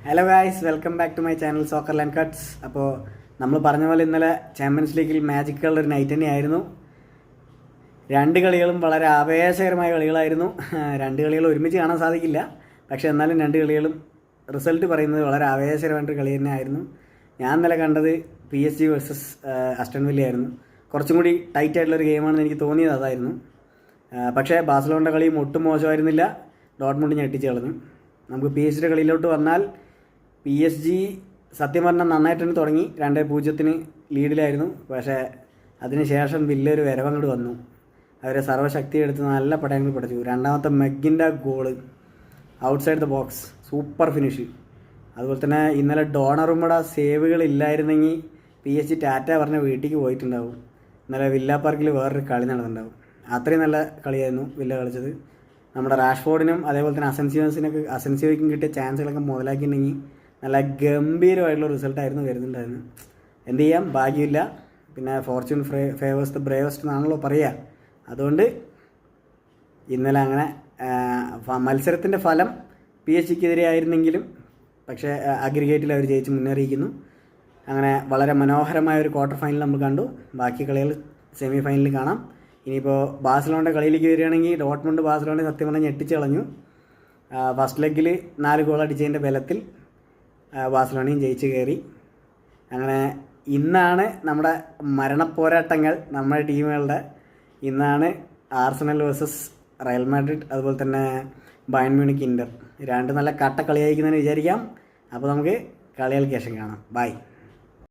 Hello guys, welcome back to my channel soccer land cuts. അപ്പോൾ നമ്മൾ പറഞ്ഞ പോലെ ഇന്നലെ ചാമ്പ്യൻസ് ലീഗിൽ മാജിക്കുള്ള ഒരു നൈറ്റ് തന്നെയായിരുന്നു. രണ്ട് കളികളും വളരെ ആവേശകരമായ കളികളായിരുന്നു. രണ്ട് കളികൾ ഒരുമിച്ച് കാണാൻ സാധിക്കില്ല, പക്ഷേ എന്നാലും രണ്ട് കളികളും റിസൾട്ട് പറയുന്നത് വളരെ ആവേശകരമായിട്ടൊരു കളി തന്നെയായിരുന്നു. ഞാൻ ഇന്നലെ കണ്ടത് PSG വേഴ്സസ് അസ്റ്റൺ വില്ല ആയിരുന്നു. കുറച്ചും കൂടി ടൈറ്റ് ആയിട്ടുള്ളൊരു ഗെയിമാണെന്ന് എനിക്ക് തോന്നിയത് അതായിരുന്നു. പക്ഷേ ബാഴ്സലോണയുടെ കളിയും ഒട്ടും മോശമായിരുന്നില്ല. ഡോർട്ട്മുണ്ട് ഞെട്ടിച്ച് കളഞ്ഞു. നമുക്ക് PSG കളിയിലോട്ട് വന്നാൽ PSG സത്യം പറഞ്ഞാൽ നന്നായിട്ട് തന്നെ തുടങ്ങി. 2-0 ലീഡിലായിരുന്നു. പക്ഷേ അതിനുശേഷം വില്ല ഒരു വരവങ്ങോട്ട് വന്നു. അവരെ സർവ്വശക്തി എടുത്ത് നല്ല പടയങ്ങൾ പഠിച്ചു. രണ്ടാമത്തെ മെഗിൻ്റെ goal outside the box, super finish. അതുപോലെ തന്നെ ഇന്നലെ ഡോണറുമ്മയുടെ സേവുകളില്ലായിരുന്നെങ്കിൽ PSG ടാറ്റ പറഞ്ഞ വീട്ടിലേക്ക് പോയിട്ടുണ്ടാവും. ഇന്നലെ വില്ല പാർക്കിൽ വേറൊരു കളി നടന്നിട്ടുണ്ടാവും. അത്രയും നല്ല കളിയായിരുന്നു വില്ല കളിച്ചത്. നമ്മുടെ റാഷ്ഫോർഡിനും അതേപോലെ തന്നെ അസൻസിയോയ്ക്കും കിട്ടിയ ചാൻസുകളൊക്കെ മുതലാക്കിയിട്ടുണ്ടെങ്കിൽ നല്ല ഗംഭീരമായിട്ടുള്ള റിസൾട്ടായിരുന്നു വരുന്നുണ്ടായിരുന്നു. എന്ത് ചെയ്യാം, ഭാഗ്യമില്ല. പിന്നെ ഫോർച്യൂൺ ഫേവേഴ്സ് ദ ബ്രേവസ്റ്റ് എന്നാണല്ലോ പറയുക. അതുകൊണ്ട് ഇന്നലെ അങ്ങനെ മത്സരത്തിൻ്റെ ഫലം PSG ആയിരുന്നെങ്കിലും പക്ഷേ അഗ്രിഗേറ്റിൽ അവർ ജയിച്ച് മുന്നേറിയിരിക്കുന്നു. അങ്ങനെ വളരെ മനോഹരമായ ഒരു ക്വാർട്ടർ ഫൈനൽ നമ്മൾ കണ്ടു. ബാക്കി കളികൾ സെമി ഫൈനലിൽ കാണാം. ഇനിയിപ്പോൾ ബാഴ്സലോണയുടെ കളിയിലേക്ക് വരികയാണെങ്കിൽ ഡോർട്ട്മുണ്ട് ബാഴ്സലോണയെ സത്യം പറഞ്ഞാൽ ഞെട്ടിച്ച് കളഞ്ഞു. ഫസ്റ്റ് ലെഗിൽ 4 ഗോൾ അടിച്ചതിൻ്റെ ബലത്തിൽ ബാഴ്സലോണയും ജയിച്ച് കയറി. അങ്ങനെ ഇന്നാണ് നമ്മുടെ മരണപ്പോരാട്ടങ്ങൾ നമ്മുടെ ടീമുകളുടെ. ഇന്നാണ് ആർസണൽ വേഴ്സസ് റയൽ മാഡ്രിഡ്, അതുപോലെ തന്നെ ബയൺ മ്യൂണിക്ക്, ഇൻ്റർ. രണ്ട് നല്ല കട്ട കളിയായിരിക്കുന്നതെന്ന് വിചാരിക്കാം. അപ്പോൾ നമുക്ക് കളികൾക്ക് ശേഷം കാണാം. ബൈ.